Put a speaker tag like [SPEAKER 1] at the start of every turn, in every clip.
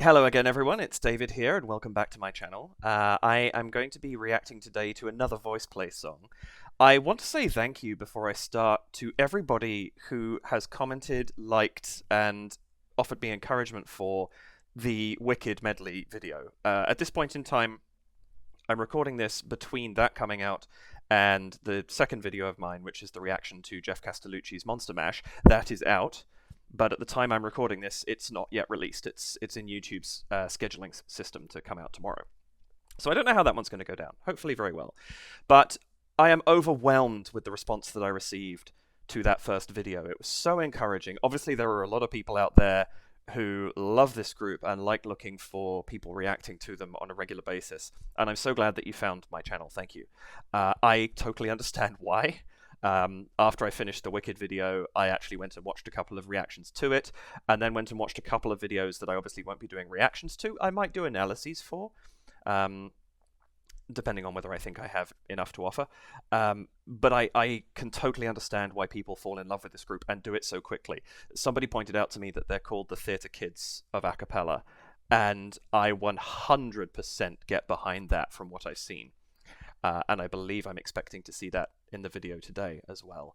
[SPEAKER 1] Hello again, everyone. It's David here, and welcome back to my channel. I am going to be reacting today to another VoicePlay song. I want to say thank you before I start to everybody who has commented, liked, and offered me encouragement for the Wicked medley video. At this point in time, I'm recording this between that coming out and the second video of mine, which is the reaction to Jeff Castellucci's Monster Mash. That is out. But at the time I'm recording this, it's not yet released. It's in YouTube's scheduling system to come out tomorrow. So I don't know how that one's going to go down. Hopefully very well. But I am overwhelmed with the response that I received to that first video. It was so encouraging. Obviously, there are a lot of people out there who love this group and like looking for people reacting to them on a regular basis. And I'm so glad that you found my channel. Thank you. I totally understand why. After I finished the Wicked video, I actually went and watched a couple of reactions to it, and then went and watched a couple of videos that I obviously won't be doing reactions to. I might do analyses for, depending on whether I think I have enough to offer. But I can totally understand why people fall in love with this group and do it so quickly. Somebody pointed out to me that they're called the theatre kids of a cappella, and I 100% get behind that from what I've seen. And I believe I'm expecting to see that in the video today as well.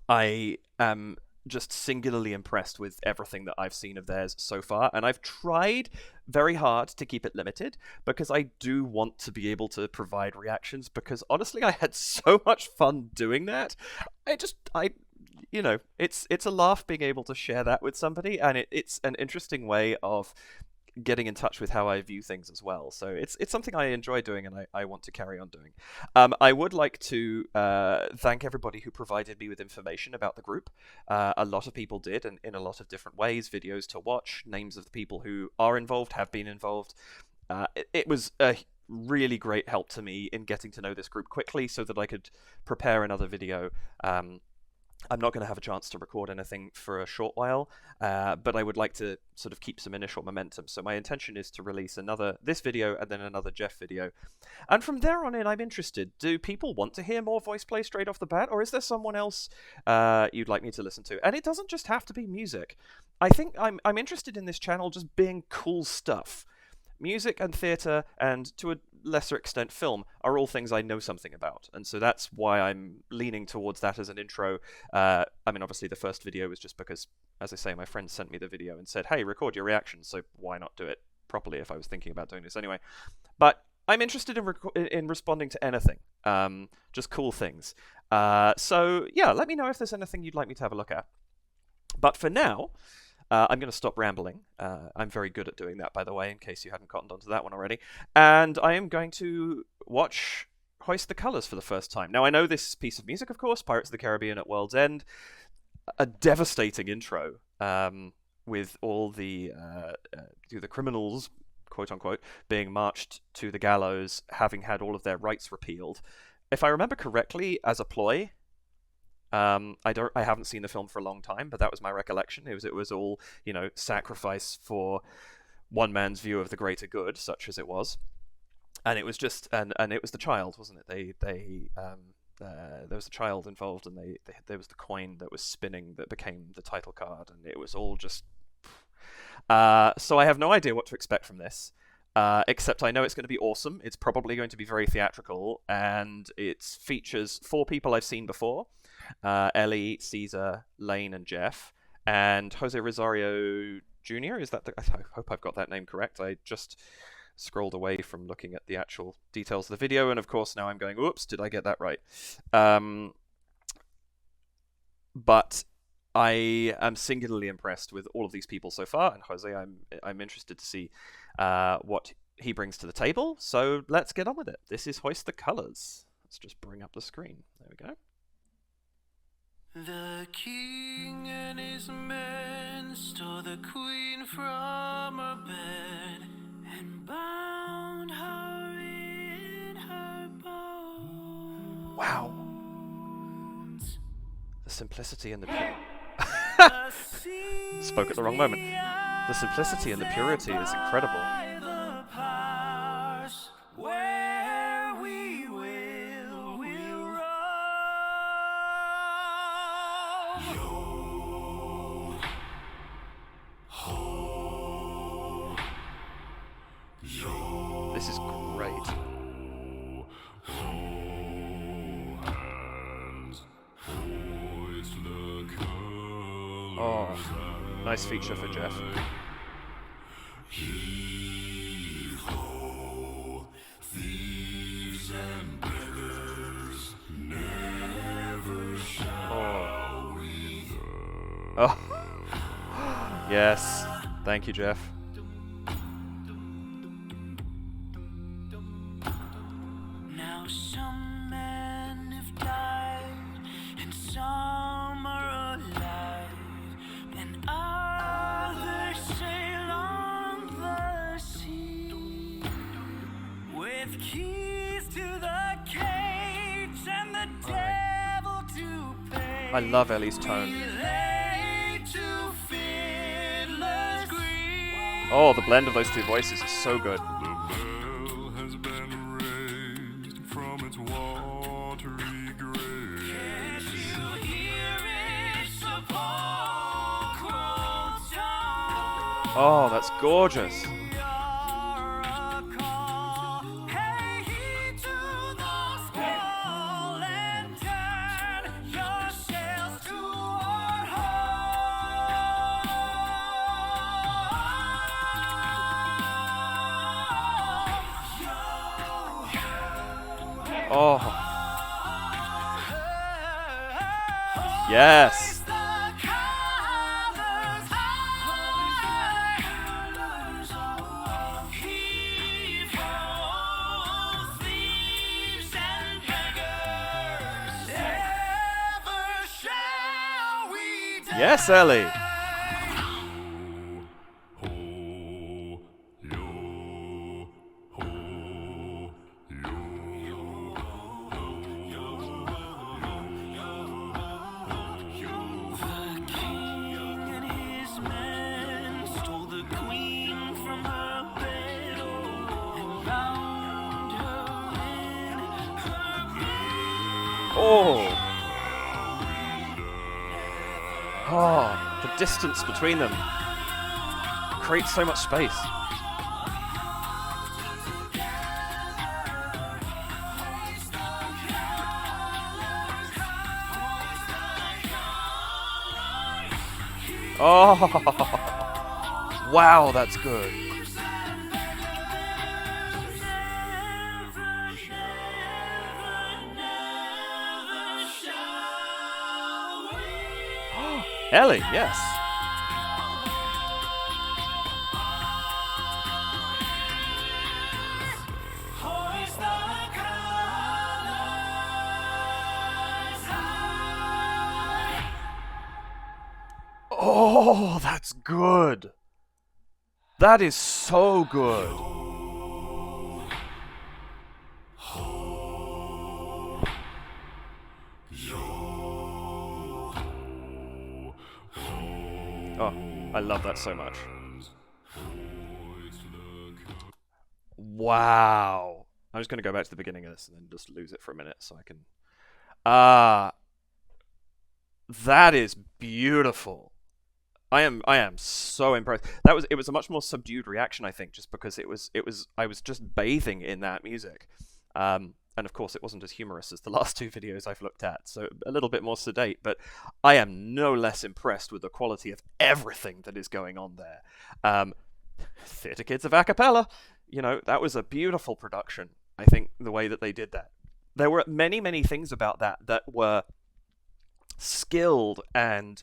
[SPEAKER 1] I am just singularly impressed with everything that I've seen of theirs so far, and I've tried very hard to keep it limited because I do want to be able to provide reactions, because honestly I had so much fun doing that. You know, it's a laugh being able to share that with somebody, and it's an interesting way of getting in touch with how I view things as well. So it's something I enjoy doing, and I want to carry on doing. I would like to thank everybody who provided me with information about the group. A lot of people did, and in a lot of different ways: videos to watch, names of the people who are involved, have been involved. It was a really great help to me in getting to know this group quickly so that I could prepare another video. I'm not going to have a chance to record anything for a short while, but I would like to sort of keep some initial momentum. So my intention is to release this video and then another Jeff video. And from there on in, I'm interested. Do people want to hear more VoicePlay straight off the bat, or is there someone else you'd like me to listen to? And it doesn't just have to be music. I think I'm interested in this channel just being cool stuff. Music and theatre, and to a lesser extent film, are all things I know something about, and so that's why I'm leaning towards that as an intro. I mean, obviously the first video was just because, as I say, my friend sent me the video and said, hey, record your reaction, so why not do it properly if I was thinking about doing this anyway. But I'm interested in responding to anything, just cool things. So yeah, let me know if there's anything you'd like me to have a look at. But for now, I'm going to stop rambling. I'm very good at doing that, by the way, in case you hadn't cottoned onto that one already. And I am going to watch Hoist the Colours for the first time. Now, I know this piece of music, of course, Pirates of the Caribbean at World's End. A devastating intro, with all the criminals, quote-unquote, being marched to the gallows, having had all of their rights repealed. If I remember correctly, as a ploy, I haven't seen the film for a long time, but that was my recollection. It was all, you know, sacrifice for one man's view of the greater good, such as it was. And it was just, and it was the child, wasn't it? There was a child involved, and there was the coin that was spinning that became the title card, and it was all just. So I have no idea what to expect from this. Except I know it's going to be awesome. It's probably going to be very theatrical, and it features 4 people I've seen before. Ellie, Caesar, Lane, and Jeff, and Jose Rosario Jr. Is that I hope I've got that name correct. I just scrolled away from looking at the actual details of the video, and of course now I'm going, oops, did I get that right? But I am singularly impressed with all of these people so far, and Jose, I'm interested to see what he brings to the table. So let's get on with it. This is Hoist the Colours. Let's just bring up the screen. There we go.
[SPEAKER 2] The king and his men stole the queen from her bed and bound her in her bones.
[SPEAKER 1] Wow. The simplicity and the spoke at the wrong moment. The simplicity and the purity is incredible.
[SPEAKER 2] Yo ho
[SPEAKER 1] this is great. Oh, nice feature for Jeff.
[SPEAKER 2] Heave-ho, thieves and beggars, never shall we.
[SPEAKER 1] Oh, yes. Thank you, Jeff.
[SPEAKER 2] Now some men have died, and some are alive, and others sail on the sea with keys to the cage and the devil to pay.
[SPEAKER 1] I love Ellie's tone. Oh, the blend of those two voices is so good. Oh, that's gorgeous. Oh. Yes. Yes, Ellie. Oh. Oh, the distance between them creates so much space. Oh, wow, that's good. Ellie, yes.
[SPEAKER 2] Hoist the colours high.
[SPEAKER 1] Oh, that's good. That is so good. Oh, I love that so much. Wow. I'm just going to go back to the beginning of this and then just lose it for a minute so I can... that is beautiful. I am so impressed. It was a much more subdued reaction, I think, just because I was just bathing in that music. And of course, it wasn't as humorous as the last two videos I've looked at, so a little bit more sedate, but I am no less impressed with the quality of everything that is going on there. Theatre Kids of Acapella, you know, that was a beautiful production, I think, the way that they did that. There were many, many things about that were skilled and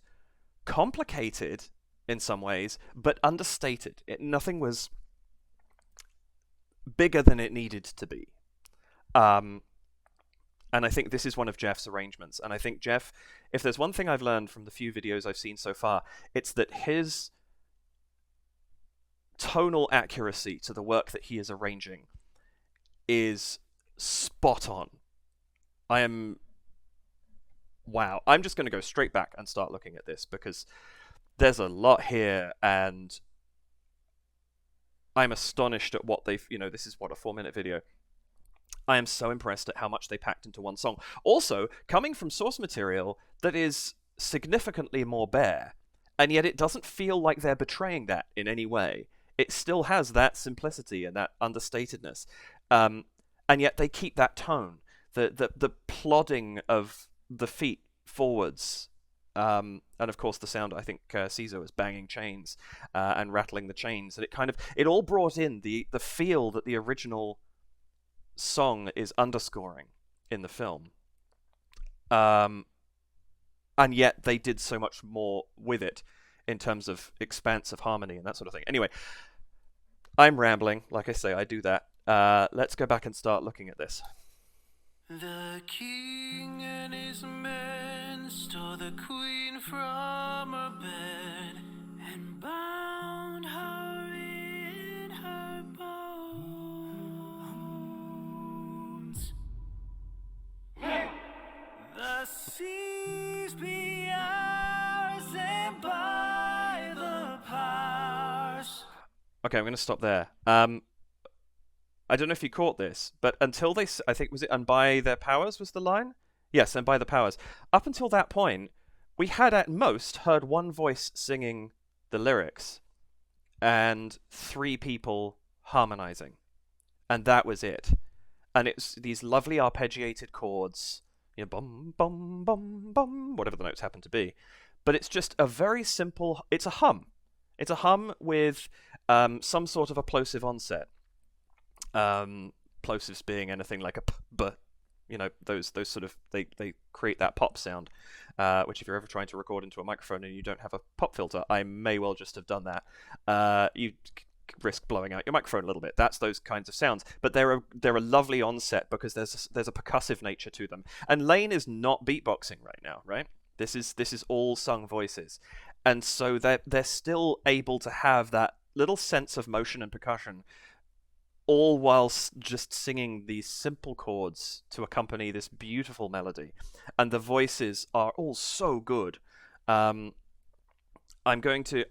[SPEAKER 1] complicated in some ways, but understated. Nothing was bigger than it needed to be. And I think this is one of Jeff's arrangements. And I think Jeff, if there's one thing I've learned from the few videos I've seen so far, it's that his tonal accuracy to the work that he is arranging is spot on. Wow. I'm just going to go straight back and start looking at this because there's a lot here, and I'm astonished at what they've, this is what, a 4-minute video. I am so impressed at how much they packed into one song. Also, coming from source material that is significantly more bare, and yet it doesn't feel like they're betraying that in any way. it still has that simplicity and that understatedness, and yet they keep that tone, the plodding of the feet forwards, and of course the sound. I think Caesar was banging chains and rattling the chains, and it all brought in the feel that the original song is underscoring in the film. And yet they did so much more with it in terms of expanse of harmony and that sort of thing. Anyway, I'm rambling. Like I say, I do that. Let's go back and start looking at this.
[SPEAKER 2] The king and his men stole the queen from her bed and bound her in her bones. The seas be ours and by the powers.
[SPEAKER 1] Okay, I'm going to stop there. I don't know if you caught this, but until I think, was it "and by their powers" was the line? Yes, "and by the powers." Up until that point, we had at most heard one voice singing the lyrics and 3 people harmonizing, and that was it. And it's these lovely arpeggiated chords, bum bum bum bum, whatever the notes happen to be. But it's just a very simple. It's a hum. It's a hum with some sort of a plosive onset. Plosives being anything like a p, b, those sort of, they create that pop sound, which if you're ever trying to record into a microphone and you don't have a pop filter, I may well just have done that. You risk blowing out your microphone a little bit. That's those kinds of sounds, but they're a lovely onset because there's a percussive nature to them. And Lane is not beatboxing right now, right? This is all sung voices, and so they're still able to have that little sense of motion and percussion, all whilst just singing these simple chords to accompany this beautiful melody. And the voices are all so good. I mean, obviously,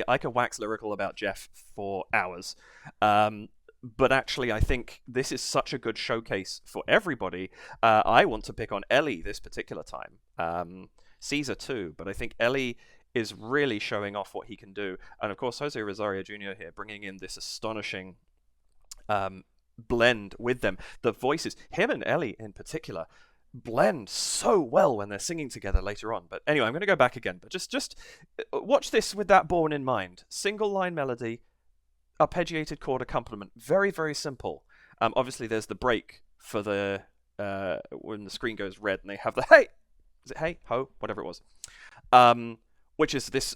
[SPEAKER 1] I could wax lyrical about Jeff for hours, but actually, I think this is such a good showcase for everybody. I want to pick on Ellie this particular time. Caesar too, but I think Ellie is really showing off what he can do. And of course, Jose Rosario Jr. here, bringing in this astonishing blend with them. The voices, him and Ellie in particular, blend so well when they're singing together later on. But anyway, I'm going to go back again. But just watch this with that born in mind. Single line melody, arpeggiated chord accompaniment. Very, very simple. Obviously, there's the break for the when the screen goes red and they have the hey! Is it hey? Ho? Whatever it was. Which is this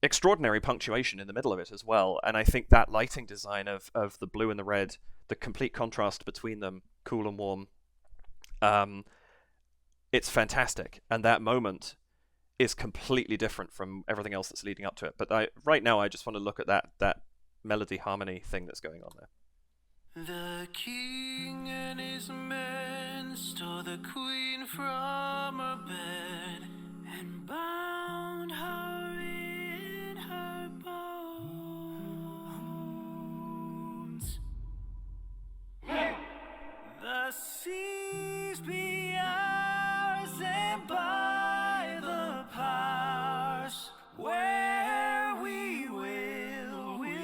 [SPEAKER 1] extraordinary punctuation in the middle of it as well. And I think that lighting design of the blue and the red, the complete contrast between them, cool and warm, it's fantastic. And that moment is completely different from everything else that's leading up to it. But right now, I just want to look at that melody harmony thing that's going on there.
[SPEAKER 2] The king and his men stole the queen from her bed and bound her in her bones. The seas be ours and by the powers where we will roam.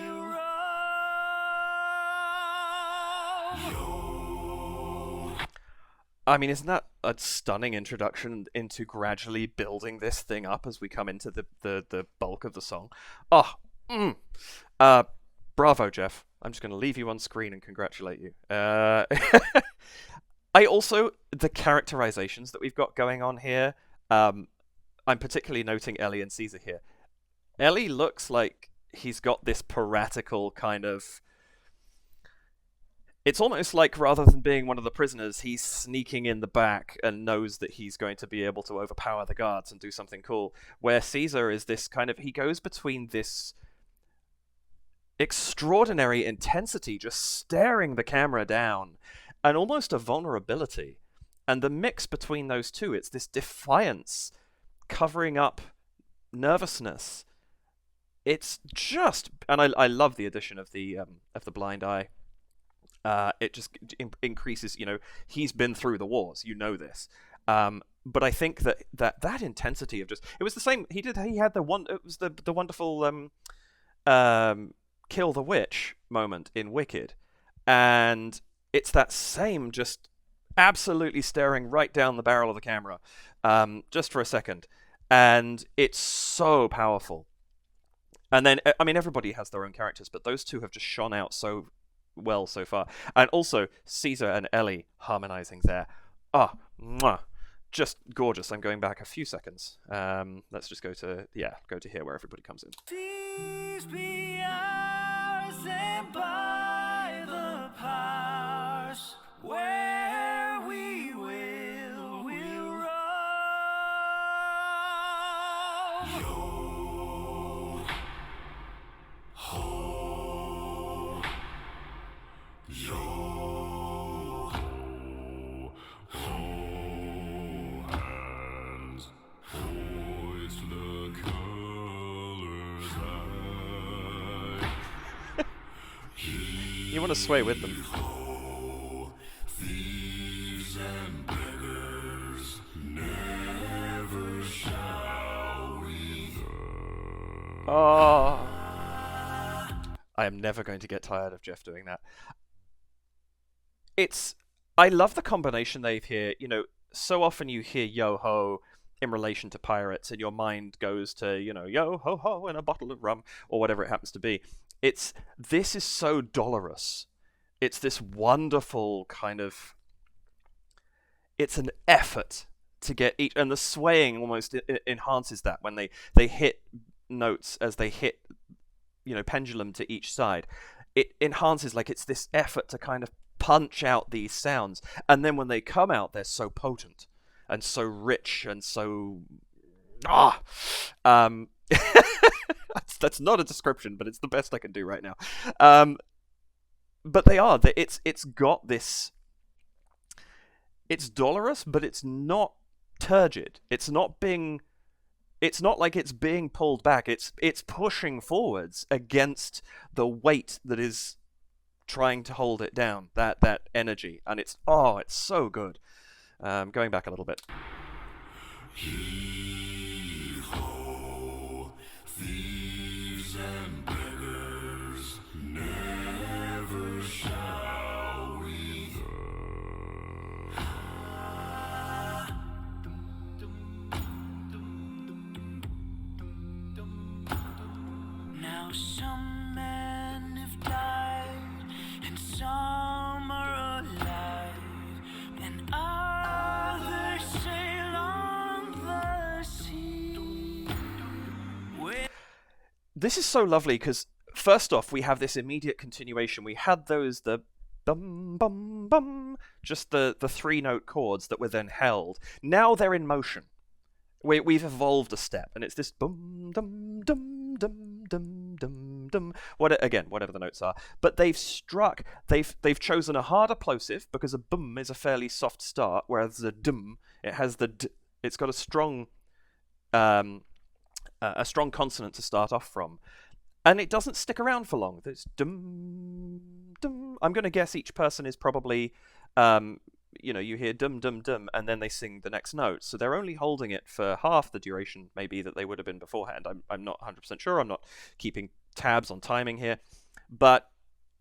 [SPEAKER 1] I mean, isn't that a stunning introduction into gradually building this thing up as we come into the bulk of the song? Bravo, Jeff. I'm just going to leave you on screen and congratulate you. I also, the characterizations that we've got going on here, I'm particularly noting Ellie and Caesar here. Ellie looks like he's got this piratical kind of... It's almost like rather than being one of the prisoners, he's sneaking in the back and knows that he's going to be able to overpower the guards and do something cool. Where Caesar is this kind of... He goes between this extraordinary intensity, just staring the camera down, and almost a vulnerability. And the mix between those two, it's this defiance covering up nervousness. It's just... And I love the addition of the blind eye. It just increases, he's been through the wars, this. But I think that intensity of just... It was the same, it was the wonderful kill the witch moment in Wicked, and it's that same just absolutely staring right down the barrel of the camera, just for a second, and it's so powerful. And then, I mean, everybody has their own characters, but those two have just shone out so well so far. And also, Caesar and Ellie harmonizing there. Ah, mwah, just gorgeous. I'm going back a few seconds. Let's just go to here where everybody comes in.
[SPEAKER 2] Seas be ours and by the powers where we will roam. Yo, ho, yo, ho, hands, hoist the colours high.
[SPEAKER 1] You want to sway with them.
[SPEAKER 2] Ho, thieves and beggars, never shall we.
[SPEAKER 1] Oh, I am never going to get tired of Jeff doing that. I love the combination they've here. You know, so often you hear yo ho in relation to pirates, and your mind goes to, you know, yo ho ho and a bottle of rum or whatever it happens to be. This is so dolorous. It's this wonderful kind of. It's an effort to get each, and the swaying almost enhances that when they hit notes as they hit, you know, pendulum to each side. It enhances, like, it's this effort to kind of punch out these sounds, and then when they come out, they're so potent and so rich and so that's not a description, but it's the best I can do right now. But it's got this. It's dolorous, but it's not turgid. It's not like it's being pulled back. It's pushing forwards against the weight that is trying to hold it down. That energy, and it's so good. Going back a little bit.
[SPEAKER 2] He-ho, thieves and beggars, never shall we. Now some men have died, and some are alive, and others sail on the sea.
[SPEAKER 1] This is so lovely because first off, we have this immediate continuation. We had the bum bum bum, just the 3-note chords that were then held. Now they're in motion. We've evolved a step, and it's this bum dum dum dum dum dum dum. Whatever the notes are, but they've chosen a harder plosive because a bum is a fairly soft start, whereas a dum, it has the d, it's got a strong consonant to start off from, and it doesn't stick around for long. There's dum dum. I'm going to guess each person is probably you hear dum dum dum, and then they sing the next note. So they're only holding it for half the duration, maybe, that they would have been beforehand. I'm not 100% sure. I'm not keeping tabs on timing here, but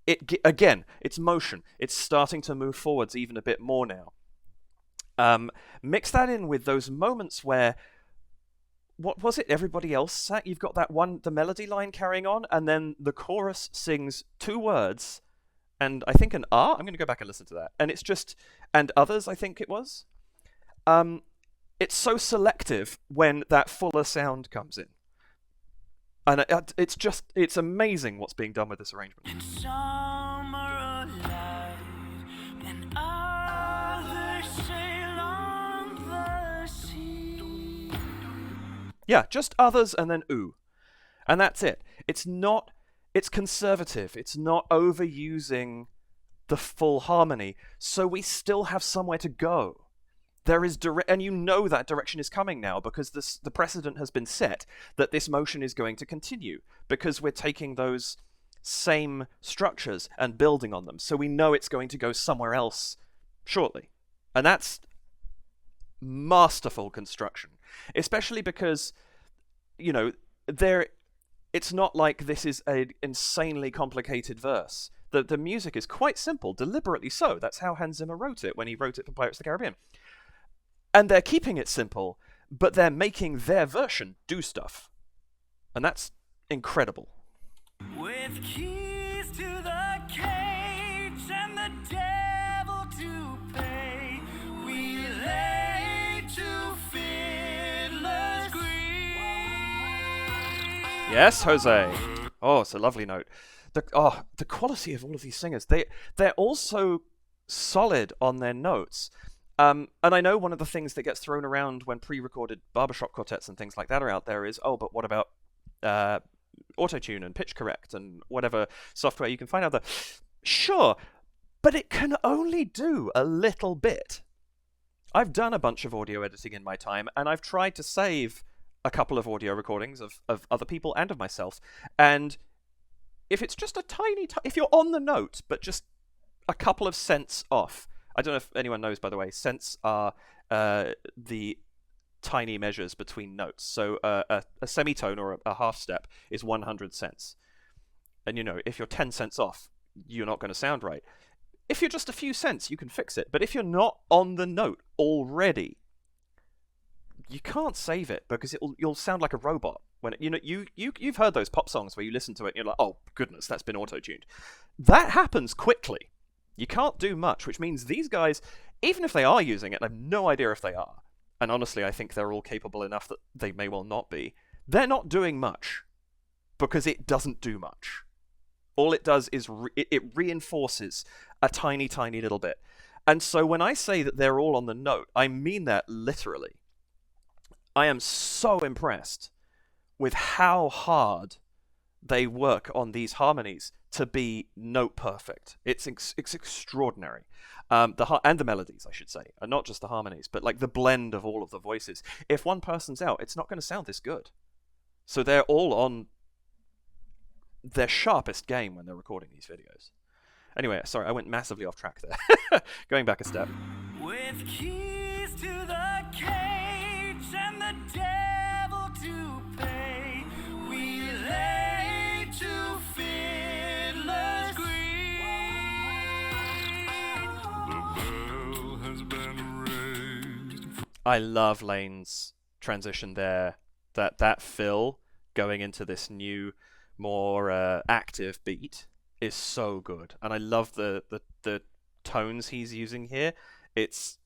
[SPEAKER 1] it's motion. It's starting to move forwards even a bit more now. Mix that in with those moments where, what was it? Everybody else sang. You've got the melody line carrying on, and then the chorus sings 2 words. And I think an R. I'm going to go back and listen to that. And it's just, and others, I think it was. It's so selective when that fuller sound comes in. And it's amazing what's being done with this arrangement.
[SPEAKER 2] And some are alive, and others sail on the sea.
[SPEAKER 1] Yeah, just others and then ooh. And that's it. It's conservative. It's not overusing the full harmony, so we still have somewhere to go. There is and you know that direction is coming now because the precedent has been set that this motion is going to continue because we're taking those same structures and building on them. So we know it's going to go somewhere else shortly. And that's masterful construction, especially because, you know, it's not like this is an insanely complicated verse. The music is quite simple, deliberately so. That's how Hans Zimmer wrote it when he wrote it for Pirates of the Caribbean. And they're keeping it simple, but they're making their version do stuff. And that's incredible.
[SPEAKER 2] With keys to the cage and the devil to pay, we lay to fiddler's green.
[SPEAKER 1] Yes, Jose. Oh, it's a lovely note. The quality of all of these singers. They're also solid on their notes. And I know one of the things that gets thrown around when pre-recorded barbershop quartets and things like that are out there is, oh, but what about auto-tune and pitch correct and whatever software you can find out there? Sure, but it can only do a little bit. I've done a bunch of audio editing in my time, and I've tried to save a couple of audio recordings of other people and of myself, and if it's just a if you're on the note, but just a couple of cents off. I don't know if anyone knows, by the way, cents are the tiny measures between notes. So a semitone or a half step is 100 cents. And, if you're 10 cents off, you're not going to sound right. If you're just a few cents, you can fix it. But if you're not on the note already, you can't save it because you'll sound like a robot. When you've heard those pop songs where you listen to it and you're like, oh goodness, that's been auto-tuned. That happens quickly. You can't do much, which means these guys, even if they are using it, I have no idea if they are, and honestly I think they're all capable enough that they may well not be, they're not doing much because it doesn't do much. All it does is it reinforces a tiny, tiny little bit. And so when I say that they're all on the note, I mean that literally. I am so impressed with how hard they work on these harmonies to be note perfect. It's extraordinary. And the melodies, I should say, and not just the harmonies, but like the blend of all of the voices. If one person's out, it's not going to sound this good. So they're all on their sharpest game when they're recording these videos. Anyway, sorry, I went massively off track there. Going back a step.
[SPEAKER 2] With keys to the cage and the devil to pay, we lay to fiddler's green. The bell has been raised.
[SPEAKER 1] I love Lane's transition there. That fill going into this new, more active beat is so good, and I love the tones he's using here. It's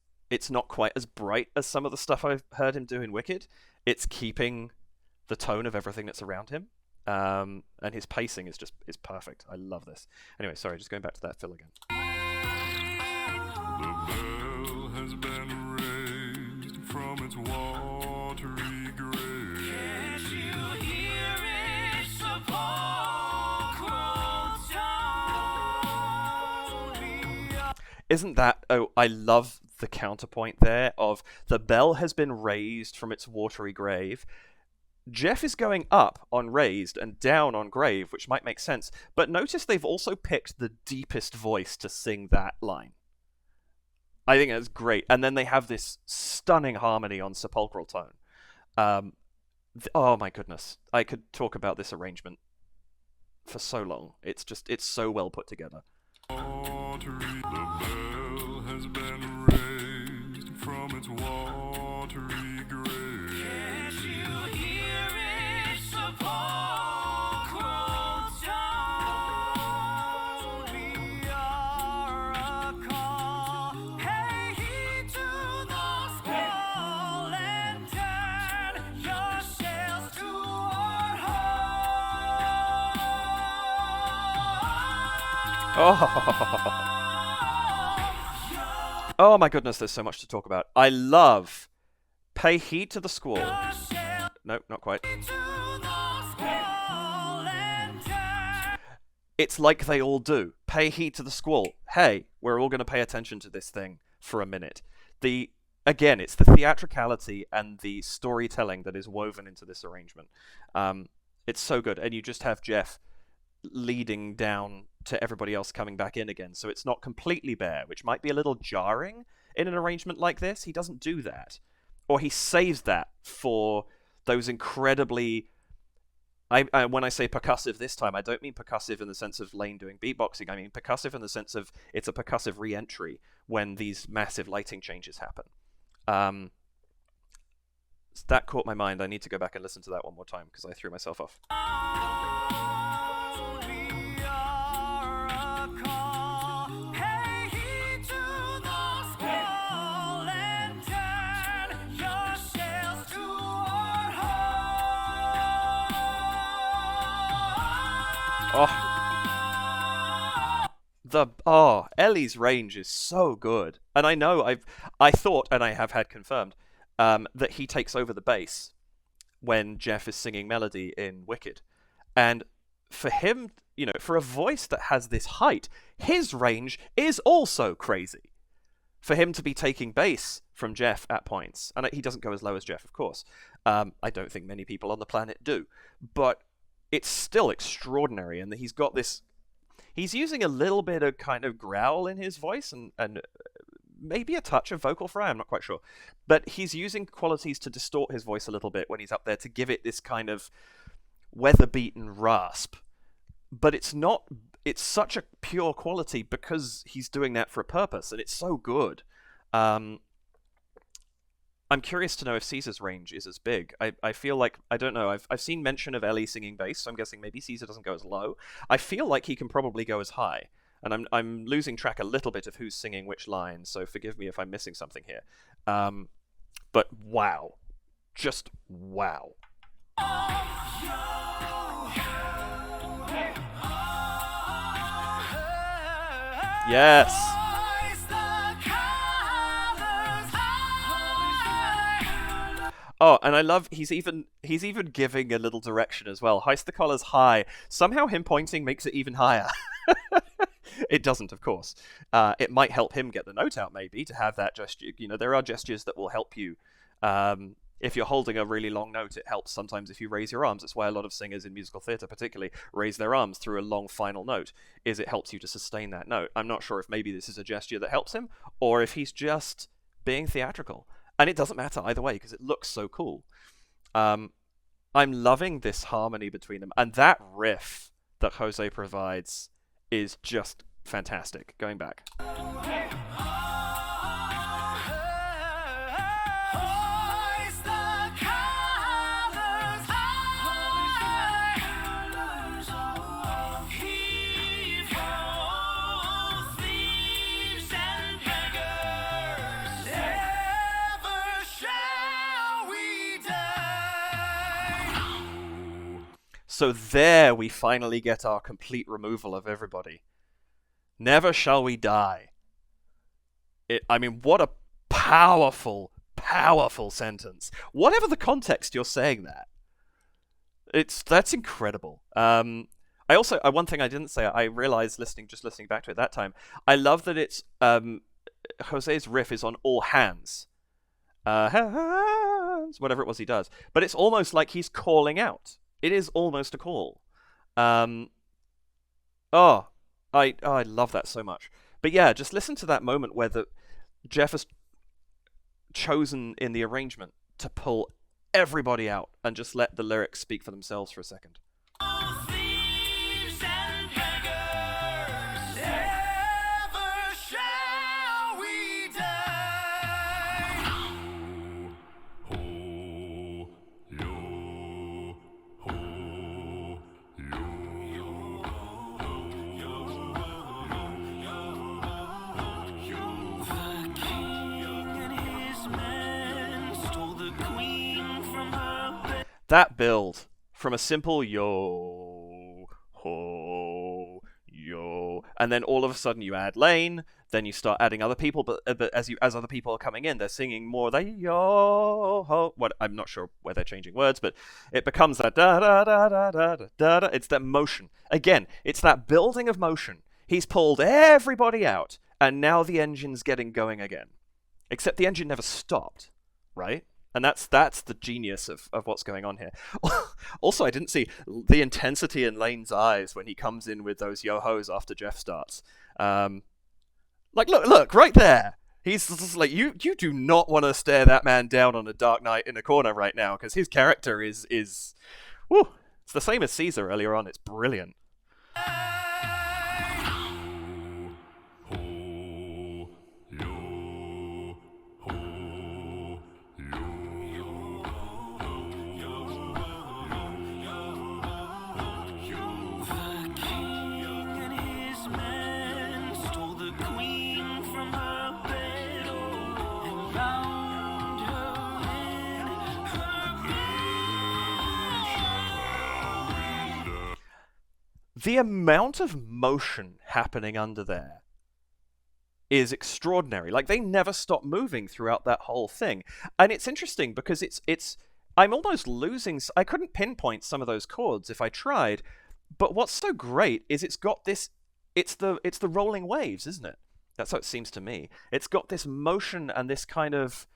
[SPEAKER 1] not quite as bright as some of the stuff I've heard him do in Wicked. It's keeping the tone of everything that's around him, and his pacing is perfect. I love this. Anyway, sorry, just going back to that fill again.
[SPEAKER 2] The bell has been raised from its watery grave. Can't you hear its sepulchral tone?
[SPEAKER 1] Isn't that... Oh, I love the counterpoint there of the bell has been raised from its watery grave. Jeff is going up on raised and down on grave, which might make sense, but notice they've also picked the deepest voice to sing that line. I think that's great. And then they have this stunning harmony on sepulchral tone. Oh my goodness. I could talk about this arrangement for so long. It's so well put together.
[SPEAKER 2] The bell has been raised from its watery grave. Can't you hear its sepulchral tone? We are a call. Hey, heed to the squall and turn your sails toward home.
[SPEAKER 1] Oh my goodness, there's so much to talk about. I love Pay Heed to the Squall. Nope, not quite. It's like they all do. Pay heed to the squall. Hey, we're all going to pay attention to this thing for a minute. Again, it's the theatricality and the storytelling that is woven into this arrangement. It's so good. And you just have Jeff leading down to everybody else coming back in again. So it's not completely bare, which might be a little jarring in an arrangement like this. He doesn't do that. Or he saves that for those incredibly when I say percussive this time, I don't mean percussive in the sense of Lane doing beatboxing. I mean percussive in the sense of it's a percussive re-entry when these massive lighting changes happen. That caught my mind. I need to go back and listen to that one more time because I threw myself off. Ellie's range is so good, and I know I thought, and I have had confirmed, that he takes over the bass when Jeff is singing melody in Wicked, and for him, for a voice that has this height, his range is also crazy. For him to be taking bass from Jeff at points, and he doesn't go as low as Jeff, of course. I don't think many people on the planet do, but it's still extraordinary, and he's got this. He's using a little bit of kind of growl in his voice and maybe a touch of vocal fry, I'm not quite sure. But he's using qualities to distort his voice a little bit when he's up there to give it this kind of weather-beaten rasp. But it's such a pure quality because he's doing that for a purpose, and it's so good. I'm curious to know if Caesar's range is as big. I feel like, I don't know, I've seen mention of Ellie singing bass, so I'm guessing maybe Caesar doesn't go as low. I feel like he can probably go as high, and I'm losing track a little bit of who's singing which line, so forgive me if I'm missing something here. But wow. Just wow. Yes! Oh, and I love he's even giving a little direction as well. Hoist the Colours high. Somehow him pointing makes it even higher. It doesn't, of course. It might help him get the note out, maybe, to have that gesture. There are gestures that will help you. If you're holding a really long note, it helps sometimes if you raise your arms. That's why a lot of singers in musical theatre particularly raise their arms through a long final note, is it helps you to sustain that note. I'm not sure if maybe this is a gesture that helps him, or if he's just being theatrical. And it doesn't matter either way, because it looks so cool. I'm loving this harmony between them. And that riff that Jose provides is just fantastic. Going back. So there we finally get our complete removal of everybody. Never shall we die. What a powerful, powerful sentence. Whatever the context you're saying that. That's incredible. One thing I didn't say, I realized listening back to it that time, I love that it's, Jose's riff is on all hands. Hands, whatever it was he does. But it's almost like he's calling out. It is almost a call. I love that so much. But yeah, just listen to that moment where Jeff has chosen in the arrangement to pull everybody out and just let the lyrics speak for themselves for a second. That build from a simple yo, ho, yo, and then all of a sudden you add Lane, then you start adding other people, but as other people are coming in, they're singing more the yo, ho. What I'm not sure where they're changing words, but it becomes that da da da da da da da. It's that motion again. It's that building of motion. He's pulled everybody out, and now the engine's getting going again. Except the engine never stopped, right? And that's the genius of what's going on here. Also, I didn't see the intensity in Lane's eyes when he comes in with those yo-hos after Jeff starts. Look, right there. He's just like, you do not want to stare that man down on a dark night in a corner right now, because his character is It's the same as Caesar earlier on. It's brilliant. The amount of motion happening under there is extraordinary. Like, they never stop moving throughout that whole thing. And it's interesting because it's I'm almost losing... I couldn't pinpoint some of those chords if I tried, but what's so great is it's got this... It's the rolling waves, isn't it? That's how it seems to me. It's got this motion and this kind of...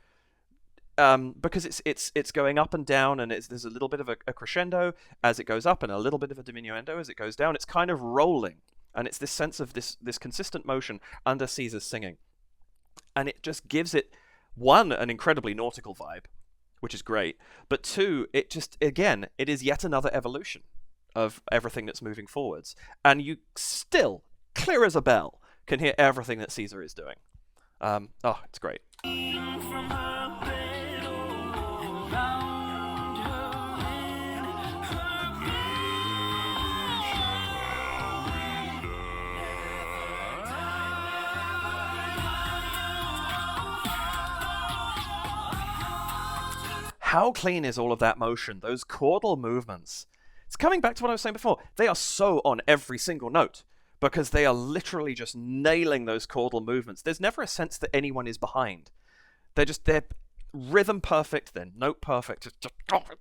[SPEAKER 1] because it's going up and down, and there's a little bit of a crescendo as it goes up, and a little bit of a diminuendo as it goes down. It's kind of rolling, and it's this sense of this consistent motion under Caesar's singing, and it just gives it, one, an incredibly nautical vibe, which is great, but two, it just, again, it is yet another evolution of everything that's moving forwards, and you still, clear as a bell, can hear everything that Caesar is doing. It's great. How clean is all of that motion, those chordal movements? It's coming back to what I was saying before. They are so on every single note because they are literally just nailing those chordal movements. There's never a sense that anyone is behind. They're rhythm perfect, they're note perfect. It's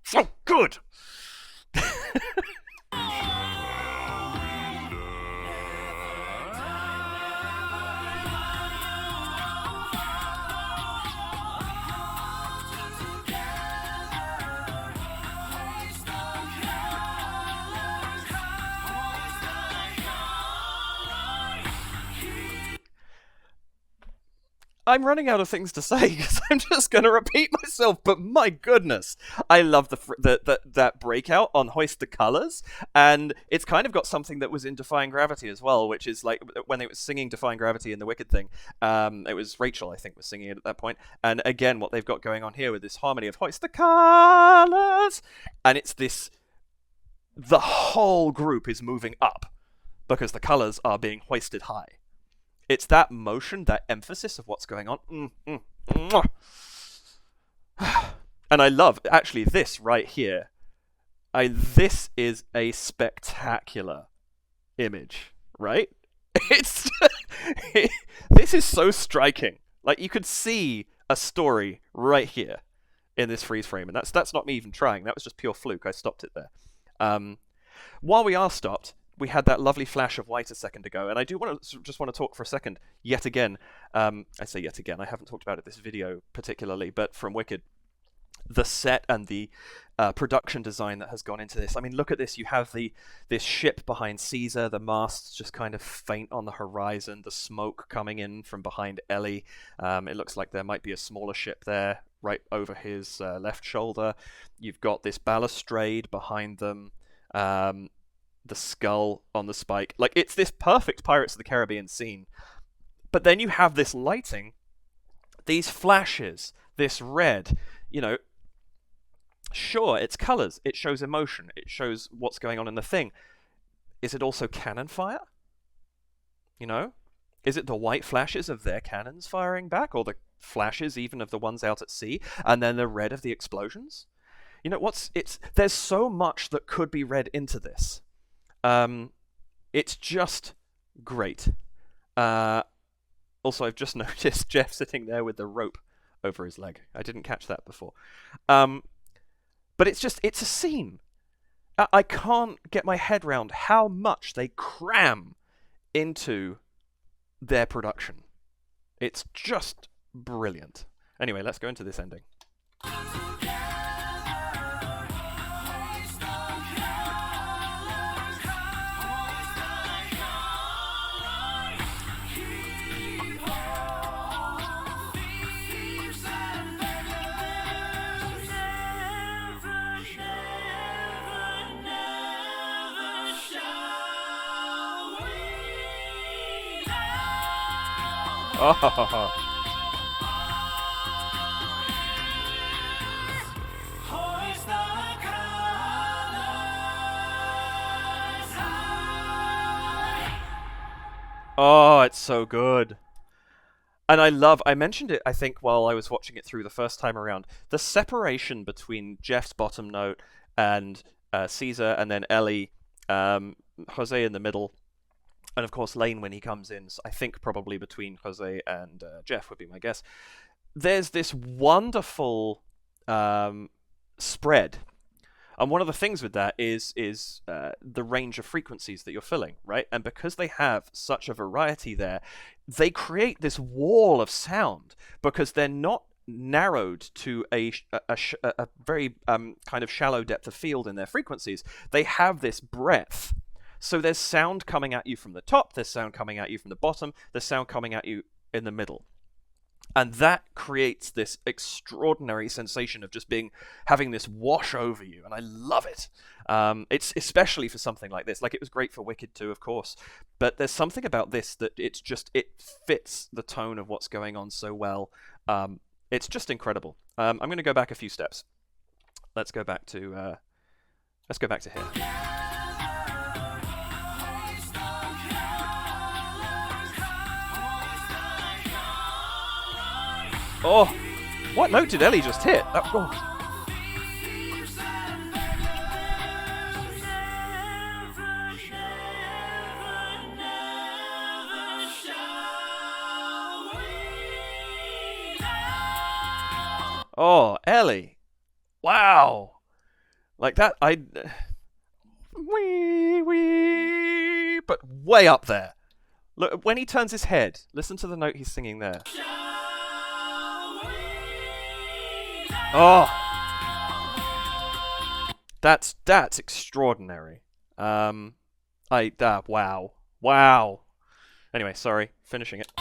[SPEAKER 1] so good! I'm running out of things to say because I'm just going to repeat myself, but my goodness, I love that breakout on Hoist the Colours, and it's kind of got something that was in Defying Gravity as well, which is like when they were singing Defying Gravity in The Wicked Thing, it was Rachel, I think, was singing it at that point, and again, what they've got going on here with this harmony of Hoist the Colours, and it's this, the whole group is moving up because the colours are being hoisted high. It's that motion, that emphasis of what's going on. And I love, actually, this right here. This is a spectacular image, right? It's this is so striking. Like, you could see a story right here in this freeze frame, and that's not me even trying. That was just pure fluke. I stopped it there. While we are stopped, we had that lovely flash of white a second ago, and I do want to talk for a second, yet again, I say yet again, I haven't talked about it this video particularly, but from Wicked, the set and the production design that has gone into this. I mean, look at this, you have this ship behind Caesar, the masts just kind of faint on the horizon, the smoke coming in from behind Ellie, it looks like there might be a smaller ship there, right over his left shoulder. You've got this balustrade behind them, the skull on the spike. Like, it's this perfect Pirates of the Caribbean scene. But then you have this lighting, these flashes, this red, sure, it's colours, it shows emotion, it shows what's going on in the thing. Is it also cannon fire? Is it the white flashes of their cannons firing back, or the flashes even of the ones out at sea, and then the red of the explosions? There's so much that could be read into this. It's just great. Also, I've just noticed Jeff sitting there with the rope over his leg. I didn't catch that before. But it's a scene. I can't get my head around how much they cram into their production. It's just brilliant. Anyway, let's go into this ending. Oh.
[SPEAKER 2] Hoist the colours high.
[SPEAKER 1] Oh, it's so good. And I mentioned it, I think, while I was watching it through the first time around, the separation between Jeff's bottom note and Caesar, and then Ellie, Jose in the middle, and of course Lane when he comes in. So I think probably between Jose and Jeff would be my guess. There's this wonderful spread. And one of the things with that is the range of frequencies that you're filling, right? And because they have such a variety there, they create this wall of sound because they're not narrowed to a very kind of shallow depth of field in their frequencies. They have this breadth. So there's sound coming at you from the top, there's sound coming at you from the bottom, there's sound coming at you in the middle. And that creates this extraordinary sensation of just having this wash over you, and I love it. It's especially for something like this. Like, it was great for Wicked too, of course, but there's something about this that it fits the tone of what's going on so well. It's just incredible. I'm going to go back a few steps. Let's go back to here. Oh, what note did Ellie just hit? Oh, Ellie. Wow. Like that, wee, but way up there. Look, when he turns his head, listen to the note he's singing there. Oh, that's extraordinary. Wow. Anyway, sorry, finishing it.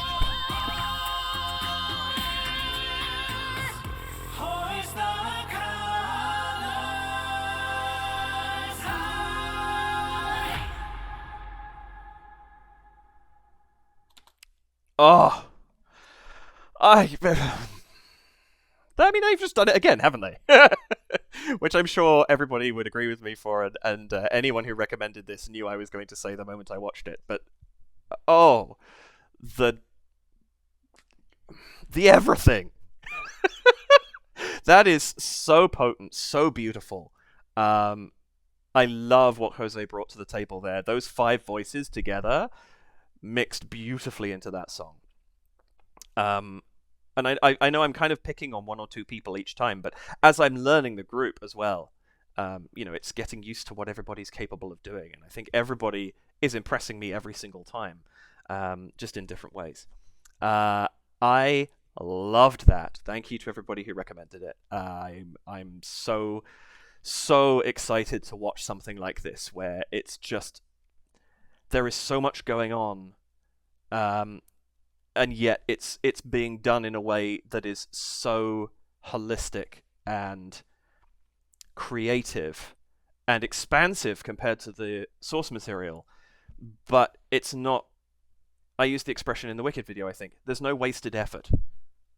[SPEAKER 2] Hoist the colours high.
[SPEAKER 1] Oh, I mean, they've just done it again, haven't they? Which I'm sure everybody would agree with me for, and anyone who recommended this knew I was going to say the moment I watched it. But oh, the everything. That is so potent, so beautiful. I love what Jose brought to the table there. Those 5 voices together mixed beautifully into that song. And I know I'm kind of picking on 1 or 2 people each time, but as I'm learning the group as well, it's getting used to what everybody's capable of doing, and I think everybody is impressing me every single time, just in different ways. I loved that. Thank you to everybody who recommended it. I'm so excited to watch something like this, where it's just there is so much going on. And yet it's being done in a way that is so holistic and creative and expansive compared to the source material. But it's not... I used the expression in the Wicked video, I think. There's no wasted effort.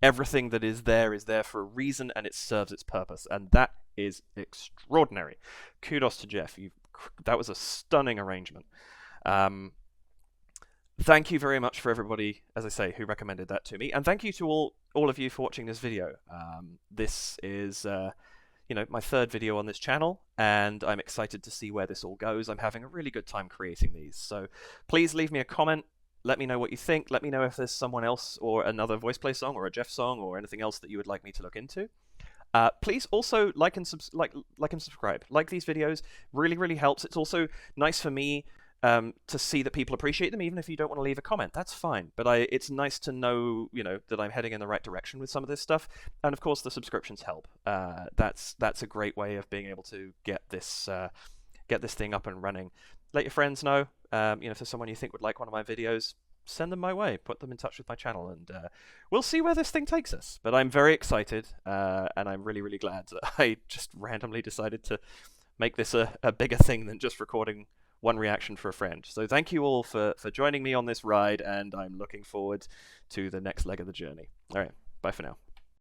[SPEAKER 1] Everything that is there for a reason, and it serves its purpose. And that is extraordinary. Kudos to Jeff. That was a stunning arrangement. Thank you very much for everybody, as I say, who recommended that to me, and thank you to all of you for watching this video. This is, my 3rd video on this channel, and I'm excited to see where this all goes. I'm having a really good time creating these, so please leave me a comment. Let me know what you think. Let me know if there's someone else or another VoicePlay song or a Jeff song or anything else that you would like me to look into. Please also like and subscribe. Like these videos. Really, really helps. It's also nice for me to see that people appreciate them, even if you don't want to leave a comment. That's fine. But it's nice to know, that I'm heading in the right direction with some of this stuff. And of course, the subscriptions help. That's a great way of being able to get this thing up and running. Let your friends know. If there's someone you think would like one of my videos, send them my way. Put them in touch with my channel, and we'll see where this thing takes us. But I'm very excited, and I'm really, really glad that I just randomly decided to make this a bigger thing than just recording one reaction for a friend. So thank you all for joining me on this ride, and I'm looking forward to the next leg of the journey. All right, bye for now.